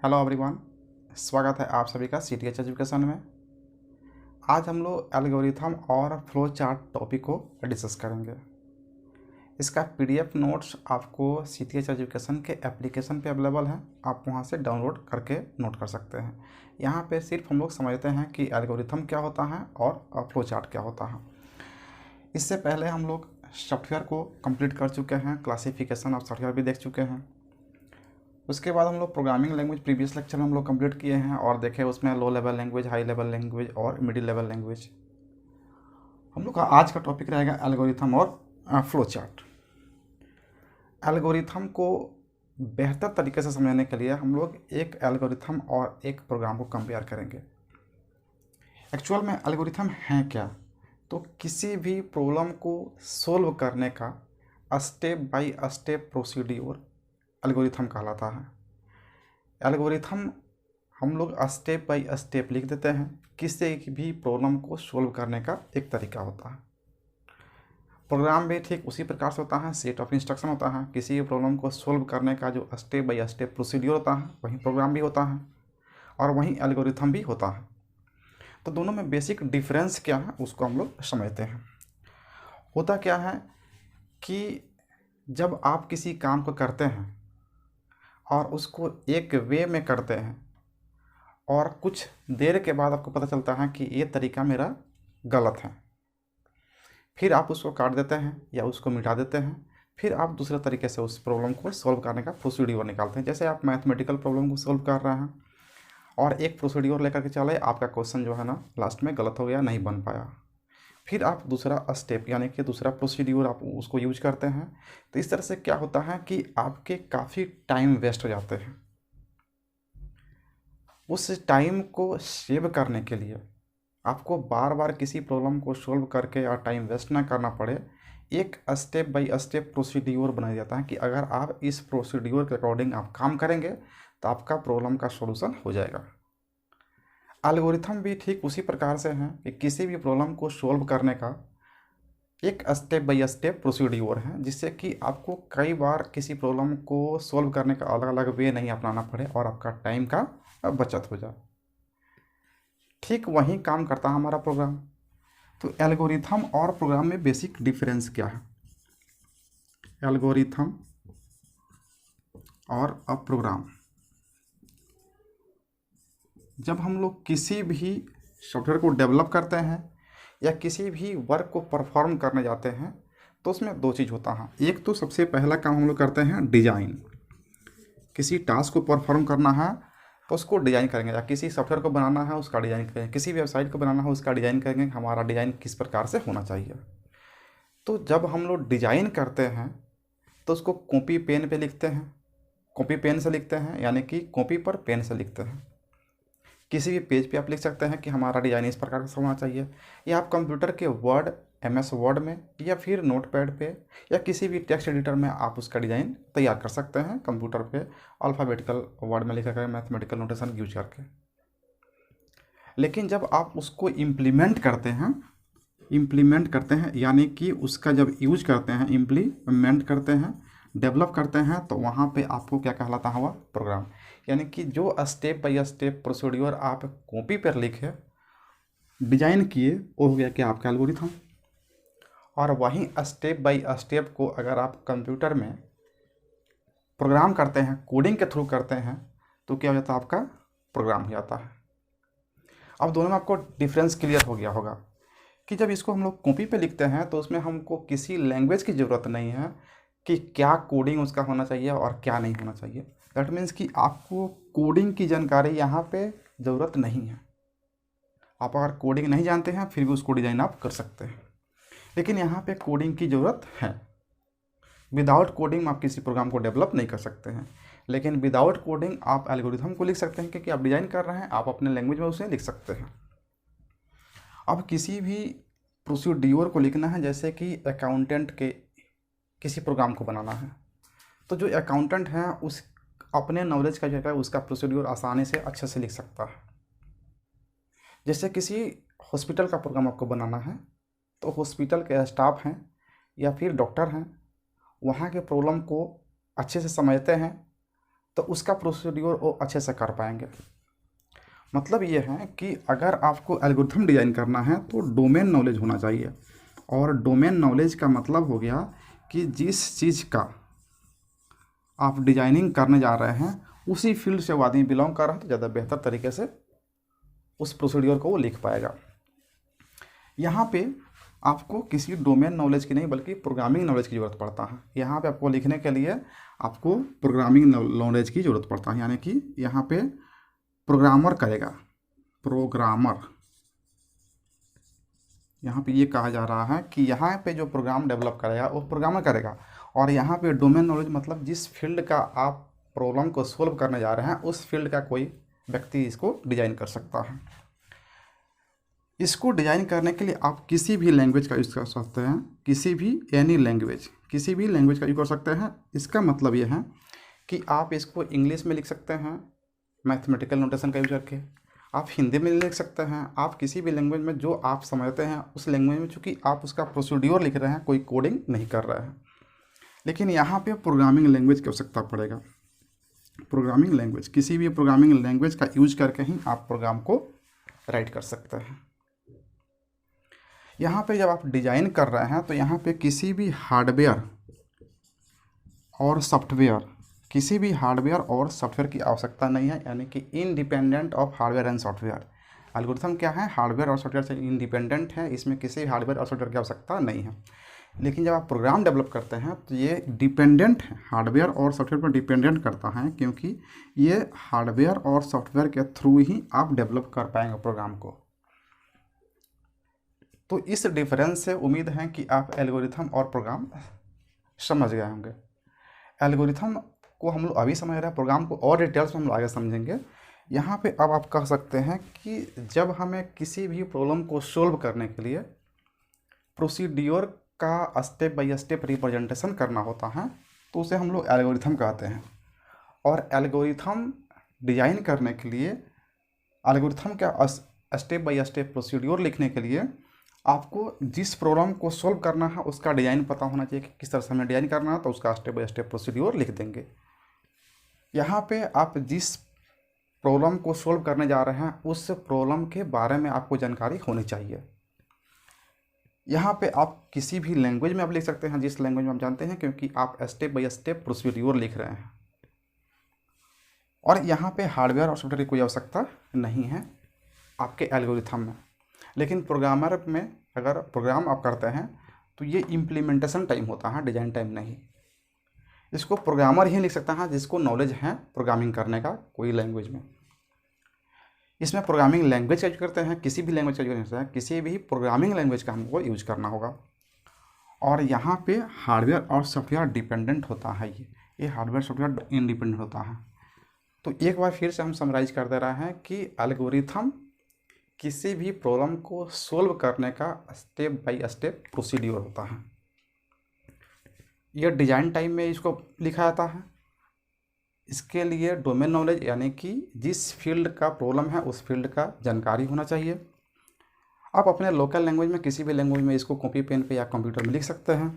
Hello everyone. स्वागत है आप सभी का सीटीएच एजुकेशन में। आज हम लोग एल्गोरिथम और फ्लो चार्ट टॉपिक को डिस्कस करेंगे। इसका पीडीएफ नोट्स आपको सीटीएच एजुकेशन के एप्लीकेशन पे अवेलेबल है। आप वहां से डाउनलोड करके नोट कर सकते हैं। यहाँ पे सिर्फ हम लोग समझते हैं कि एल्गोरिथम क्या होता है और फ्लो चार्ट क्या होता है। इससे पहले हम लोग सॉफ्टवेयर को कंप्लीट कर चुके हैं, क्लासिफिकेशन ऑफ सॉफ्टवेयर भी देख चुके हैं। उसके बाद हम लोग प्रोग्रामिंग लैंग्वेज प्रीवियस लेक्चर में हम लोग कंप्लीट किए हैं और देखे उसमें low level language, high level language और मिडिल लेवल लैंग्वेज। हम लोग का आज का टॉपिक रहेगा एल्गोरिथम और फ्लो चार्ट। एल्गोरिथम को बेहतर तरीके से समझने के लिए हम लोग एक एल्गोरिथम और एक प्रोग्राम को कंपेयर करेंगे। एक्चुअल में एल्गोरिथम है क्या? तो किसी भी प्रॉब्लम को सोल्व करने का step by step procedure algorithm कहलाता है। एल्गोरिथम हम लोग स्टेप बाय स्टेप लिख देते हैं। किसी भी प्रॉब्लम को सोल्व करने का एक तरीका होता है। प्रोग्राम भी ठीक उसी प्रकार से होता है, सेट ऑफ इंस्ट्रक्शन होता है। किसी भी प्रॉब्लम को सोल्व करने का जो स्टेप बाय स्टेप प्रोसीड्यूर होता है वहीं प्रोग्राम भी होता है और वहीं एल्गोरिथम भी होता है। तो दोनों में बेसिक डिफरेंस क्या है उसको हम लोग समझते हैं। होता क्या है कि जब आप किसी काम को करते हैं और उसको एक वे में करते हैं और कुछ देर के बाद आपको पता चलता है कि ये तरीका मेरा गलत है, फिर आप उसको काट देते हैं या उसको मिटा देते हैं। फिर आप दूसरे तरीके से उस प्रॉब्लम को सॉल्व करने का प्रोसीड्यूर निकालते हैं। जैसे आप मैथमेटिकल प्रॉब्लम को सॉल्व कर रहे हैं और एक प्रोसीड्यूर लेकर के चले, आपका क्वेश्चन जो है ना लास्ट में गलत हो गया, नहीं बन पाया। फिर आप दूसरा स्टेप यानी कि दूसरा प्रोसीड्यूर आप उसको यूज करते हैं। तो इस तरह से क्या होता है कि आपके काफ़ी टाइम वेस्ट हो जाते हैं। उस टाइम को सेव करने के लिए आपको बार बार किसी प्रॉब्लम को सॉल्व करके और टाइम वेस्ट ना करना पड़े, एक स्टेप बाय स्टेप प्रोसीड्यूर बनाया जाता है कि अगर आप इस प्रोसीड्यूर के अकॉर्डिंग आप काम करेंगे तो आपका प्रॉब्लम का सॉल्यूशन हो जाएगा। एल्गोरिथम भी ठीक उसी प्रकार से है कि किसी भी प्रॉब्लम को सॉल्व करने का एक स्टेप बाय स्टेप प्रोसीड्यूर है, जिससे कि आपको कई बार किसी प्रॉब्लम को सॉल्व करने का अलग अलग वे नहीं अपनाना पड़े और आपका टाइम का बचत हो जाए। ठीक वही काम करता है हमारा प्रोग्राम। तो एल्गोरिथम और प्रोग्राम में बेसिक डिफरेंस क्या है? एल्गोरिथम और प्रोग्राम, जब हम लोग किसी भी सॉफ्टवेयर को डेवलप करते हैं या किसी भी वर्क को परफॉर्म करने जाते हैं तो उसमें दो चीज़ होता है। एक तो सबसे पहला काम हम लोग करते हैं डिज़ाइन। किसी टास्क को परफॉर्म करना है तो उसको डिज़ाइन करेंगे, या किसी सॉफ्टवेयर को बनाना है उसका डिज़ाइन करेंगे, किसी वेबसाइट को बनाना है उसका डिज़ाइन करेंगे, हमारा डिज़ाइन किस प्रकार से होना चाहिए। तो जब हम लोग डिज़ाइन करते हैं तो उसको कॉपी पेन पे लिखते हैं। कॉपी पेन से लिखते हैं यानी कि कॉपी पर पेन से लिखते हैं। किसी भी पेज पे आप लिख सकते हैं कि हमारा डिज़ाइन इस प्रकार से होना चाहिए, या आप कंप्यूटर के वर्ड MS वर्ड में या फिर नोटपैड पे या किसी भी टेक्स्ट एडिटर में आप उसका डिज़ाइन तैयार कर सकते हैं कंप्यूटर पे अल्फ़ाबेटिकल वर्ड में लिख कर मैथमेटिकल नोटेशन यूज करके। लेकिन जब आप उसको इम्प्लीमेंट करते हैं यानी कि उसका जब यूज करते हैं, इम्प्लीमेंट करते हैं, डेवलप करते हैं, तो वहाँ पे आपको क्या कहलाता है? वह प्रोग्राम। यानी कि जो स्टेप बाय स्टेप प्रोसीड्यूर आप कॉपी पर लिखे, डिजाइन किए, वो हो गया कि आपका एल्गोरिथम। और वहीं स्टेप बाय स्टेप को अगर आप कंप्यूटर में प्रोग्राम करते हैं, कोडिंग के थ्रू करते हैं, तो क्या हो जाता है? आपका प्रोग्राम हो जाता है। अब दोनों में आपको डिफरेंस क्लियर हो गया होगा कि जब इसको हम लोग कॉपी पे लिखते हैं तो उसमें हमको किसी लैंग्वेज की ज़रूरत नहीं है कि क्या कोडिंग उसका होना चाहिए और क्या नहीं होना चाहिए। दैट मीन्स कि आपको कोडिंग की जानकारी यहाँ पे ज़रूरत नहीं है। आप अगर कोडिंग नहीं जानते हैं फिर भी उसको डिज़ाइन आप कर सकते हैं, लेकिन यहाँ पे कोडिंग की ज़रूरत है। विदाउट कोडिंग आप किसी प्रोग्राम को डेवलप नहीं कर सकते हैं, लेकिन विदाउट कोडिंग आप एल्गोरिथम को लिख सकते हैं क्योंकि आप डिज़ाइन कर रहे हैं, आप अपने लैंग्वेज में उसे लिख सकते हैं। अब किसी भी प्रोसीड्यूर को लिखना है, जैसे कि अकाउंटेंट के किसी प्रोग्राम को बनाना है, तो जो अकाउंटेंट है उस अपने नॉलेज का जो है उसका प्रोसीड्यूर आसानी से अच्छे से लिख सकता है। जैसे किसी हॉस्पिटल का प्रोग्राम आपको बनाना है तो हॉस्पिटल के स्टाफ हैं या फिर डॉक्टर हैं, वहाँ के प्रॉब्लम को अच्छे से समझते हैं तो उसका प्रोसीड्योर वो अच्छे से कर पाएंगे। मतलब ये है कि अगर आपको एल्गोरिथम डिज़ाइन करना है तो डोमेन नॉलेज होना चाहिए, और डोमेन नॉलेज का मतलब हो गया कि जिस चीज़ का आप डिजाइनिंग करने जा रहे हैं उसी फील्ड से वो आदमी बिलोंग कर रहा है, तो ज़्यादा बेहतर तरीके से उस प्रोसीड्योर को वो लिख पाएगा। यहाँ पे आपको किसी डोमेन नॉलेज की नहीं बल्कि प्रोग्रामिंग नॉलेज की ज़रूरत पड़ता है। यहाँ पे आपको लिखने के लिए आपको प्रोग्रामिंग नॉलेज की ज़रूरत पड़ता है, यानी कि यहाँ पे प्रोग्रामर करेगा, प्रोग्रामर। यहाँ पे ये कहा जा रहा है कि यहाँ पे जो प्रोग्राम डेवलप करेगा वो प्रोग्रामर करेगा, और यहाँ पे डोमेन नॉलेज मतलब जिस फील्ड का आप प्रॉब्लम को सोल्व करने जा रहे हैं उस फील्ड का कोई व्यक्ति इसको डिज़ाइन कर सकता है। इसको डिज़ाइन करने के लिए आप किसी भी लैंग्वेज का यूज़ कर सकते हैं, किसी भी एनी लैंग्वेज, किसी भी लैंग्वेज का यूज़ कर सकते हैं। इसका मतलब ये है कि आप इसको इंग्लिश में लिख सकते हैं मैथमेटिकल नोटेशन का यूज करके, आप हिंदी में लिख सकते हैं, आप किसी भी लैंग्वेज में जो आप समझते हैं उस लैंग्वेज में, चूँकि आप उसका प्रोसीड्योर लिख रहे हैं, कोई कोडिंग नहीं कर रहे हैं। लेकिन यहाँ पे प्रोग्रामिंग लैंग्वेज की आवश्यकता पड़ेगा। प्रोग्रामिंग लैंग्वेज, किसी भी प्रोग्रामिंग लैंग्वेज का यूज करके ही आप प्रोग्राम को राइट कर सकते हैं। यहाँ पे जब आप डिज़ाइन कर रहे हैं तो यहाँ पे किसी भी हार्डवेयर और सॉफ्टवेयर, किसी भी हार्डवेयर और सॉफ्टवेयर की आवश्यकता नहीं है, यानी कि independent of hardware and software. Algorithm क्या है, हार्डवेयर और सॉफ्टवेयर से इंडिपेंडेंट है, इसमें किसी हार्डवेयर और सॉफ्टवेयर की आवश्यकता नहीं है। लेकिन जब आप प्रोग्राम डेवलप करते हैं तो ये डिपेंडेंट है, हार्डवेयर और सॉफ्टवेयर पर डिपेंडेंट करता है, क्योंकि ये हार्डवेयर और सॉफ्टवेयर के थ्रू ही आप डेवलप कर पाएंगे प्रोग्राम को। तो इस डिफरेंस से उम्मीद है कि आप एल्गोरिथम और प्रोग्राम समझ गए होंगे। एल्गोरिथम को हम लोग अभी समझ रहे हैं, प्रोग्राम को और डिटेल्स में हम लोग आगे समझेंगे। यहाँ पे अब आप कह सकते हैं कि जब हमें किसी भी प्रॉब्लम को सोल्व करने के लिए प्रोसीड्योर का स्टेप बाय स्टेप रिप्रेजेंटेशन करना होता है तो उसे हम लोग एल्गोरिथम कहते हैं। और एल्गोरिथम डिज़ाइन करने के लिए, एल्गोरिथम का स्टेप बाय स्टेप प्रोसीड्योर लिखने के लिए आपको जिस प्रॉब्लम को सोल्व करना है उसका डिज़ाइन पता होना चाहिए कि किस तरह से हमें डिज़ाइन करना है, तो उसका स्टेप बाय स्टेप प्रोसीड्योर लिख देंगे। यहाँ पे आप जिस प्रॉब्लम को सोल्व करने जा रहे हैं उस प्रॉब्लम के बारे में आपको जानकारी होनी चाहिए। यहाँ पे आप किसी भी लैंग्वेज में आप लिख सकते हैं, जिस लैंग्वेज में आप जानते हैं, क्योंकि आप स्टेप बाय स्टेप प्रोसीड्योर लिख रहे हैं। और यहाँ पे हार्डवेयर और सॉफ्टवेयर की कोई आवश्यकता नहीं है आपके एल्गोरिथम में। लेकिन प्रोग्रामर में अगर प्रोग्राम आप करते हैं तो ये इम्प्लीमेंटेशन टाइम होता है, डिज़ाइन टाइम नहीं। इसको प्रोग्रामर ही लिख सकता है जिसको नॉलेज है प्रोग्रामिंग करने का कोई लैंग्वेज में। इसमें प्रोग्रामिंग लैंग्वेज का यूज करते हैं, किसी भी लैंग्वेज का यूज करते हैं, किसी भी प्रोग्रामिंग लैंग्वेज का हमको यूज करना होगा। और यहाँ पे हार्डवेयर और सॉफ्टवेयर डिपेंडेंट होता है, ये हार्डवेयर सॉफ्टवेयर इंडिपेंडेंट होता है। तो एक बार फिर से हम समराइज कर दे रहे हैं कि एल्गोरिथम किसी भी प्रॉब्लम को सोल्व करने का स्टेप बाय स्टेप प्रोसीड्योर होता है। यह डिज़ाइन टाइम में इसको लिखा जाता है। इसके लिए डोमेन नॉलेज, यानी कि जिस फील्ड का प्रॉब्लम है उस फील्ड का जानकारी होना चाहिए। आप अपने लोकल लैंग्वेज में, किसी भी लैंग्वेज में इसको कॉपी पेन पे या कंप्यूटर में लिख सकते हैं।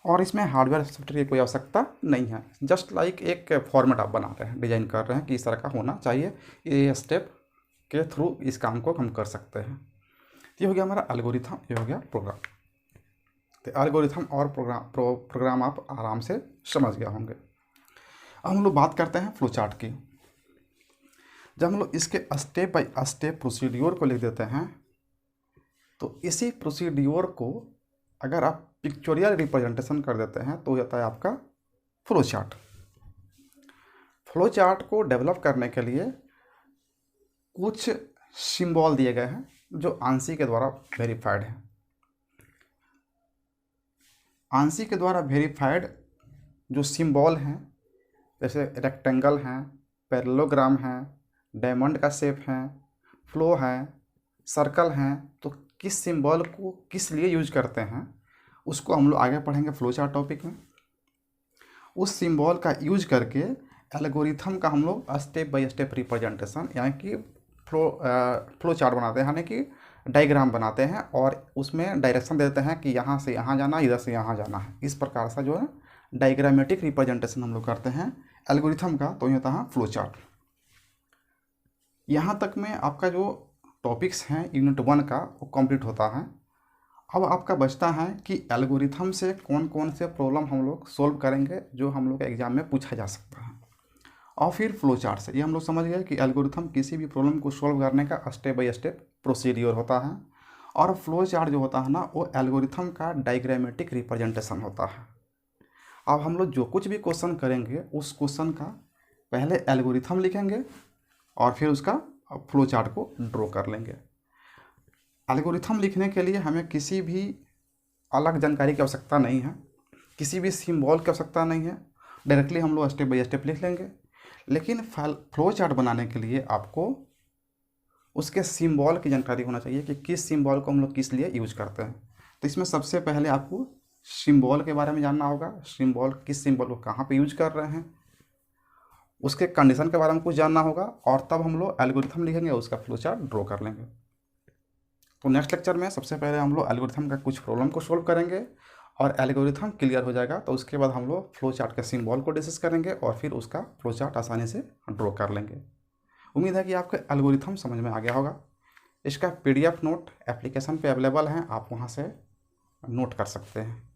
और इसमें हार्डवेयर सॉफ्टवेयर की कोई आवश्यकता नहीं है। जस्ट लाइक एक फॉर्मेट आप बना रहे हैं, डिज़ाइन कर रहे हैं कि इस तरह का होना चाहिए, ये स्टेप के थ्रू इस काम को हम कर सकते हैं। ये हो गया हमारा एल्गोरिथम, ये हो गया प्रोग्राम। तो एल्गोरिथम और प्रोग्राम आप आराम से समझ गए होंगे। अब हम लोग बात करते हैं फ्लो चार्ट की। जब हम लोग इसके स्टेप बाय स्टेप प्रोसीड्योर को लिख देते हैं तो इसी प्रोसीड्योर को अगर आप पिक्चोरियल रिप्रेजेंटेशन कर देते हैं तो हो जाता है आपका फ्लो चार्ट। फ्लो चार्ट को डेवलप करने के लिए कुछ सिंबल दिए गए हैं जो आंसी के द्वारा वेरीफाइड है। आंसी के द्वारा वेरीफाइड जो सिंबल हैं, जैसे रेक्टेंगल हैं, पैरेललोग्राम हैं, डायमंड का शेप है, फ्लो है, सर्कल हैं, तो किस सिंबल को किस लिए यूज करते हैं उसको हम लोग आगे पढ़ेंगे फ्लो चार्ट टॉपिक में। उस सिंबल का यूज करके एल्गोरिथम का हम लोग स्टेप बाय स्टेप रिप्रेजेंटेशन, यानी कि फ्लो चार्ट बनाते हैं, यानी कि डायग्राम बनाते हैं और उसमें डायरेक्शन देते हैं कि यहाँ से यहाँ जाना, इधर से यहाँ जाना है। इस प्रकार से जो है डायग्रामेटिक रिप्रेजेंटेशन हम लोग करते हैं एल्गोरिथम का, तो ये होता है फ्लो चार्ट। यहाँ तक में आपका जो टॉपिक्स हैं यूनिट 1 का वो कंप्लीट होता है। अब आपका बचता है कि एल्गोरिथम से कौन कौन से प्रॉब्लम हम लोग सोल्व करेंगे जो हम लोग एग्जाम में पूछा जा सकता है, और फिर फ्लो चार्ट से ये हम लोग समझ गए कि एल्गोरिथम किसी भी प्रॉब्लम को सोल्व करने का स्टेप बाय स्टेप प्रोसीड्योर होता है, और फ्लो चार्ट जो होता है ना वो एल्गोरिथम का डायग्रामेटिक रिप्रेजेंटेशन होता है। अब हम लोग जो कुछ भी क्वेश्चन करेंगे उस क्वेश्चन का पहले एल्गोरिथम लिखेंगे और फिर उसका फ्लो चार्ट को ड्रॉ कर लेंगे। एल्गोरिथम लिखने के लिए हमें किसी भी अलग जानकारी की आवश्यकता नहीं है, किसी भी सिंबल की आवश्यकता नहीं है, डायरेक्टली हम लोग स्टेप बाय स्टेप लिख लेंगे। लेकिन फ्लो चार्ट बनाने के लिए आपको उसके सिंबल की जानकारी होना चाहिए कि किस सिंबल को हम लोग किस लिए यूज करते हैं। तो इसमें सबसे पहले आपको सिंबल के बारे में जानना होगा, सिंबल किस सिंबल को कहाँ पे यूज कर रहे हैं, उसके कंडीशन के बारे में कुछ जानना होगा, और तब हम लोग एल्गोरिथम लिखेंगे, उसका फ्लो चार्ट ड्रॉ कर लेंगे। तो नेक्स्ट लेक्चर में सबसे पहले हम लोग एल्गोरिथम का कुछ प्रॉब्लम को सोल्व करेंगे, और एल्गोरिथम क्लियर हो जाएगा तो उसके बाद हम लोग फ्लो चार्ट के सिंबल को डिस्कस करेंगे और फिर उसका फ्लो चार्ट आसानी से ड्रॉ कर लेंगे। उम्मीद है कि आपको एल्गोरिथम समझ में आ गया होगा। इसका PDF नोट एप्लीकेशन पे अवेलेबल है, आप वहाँ से नोट कर सकते हैं।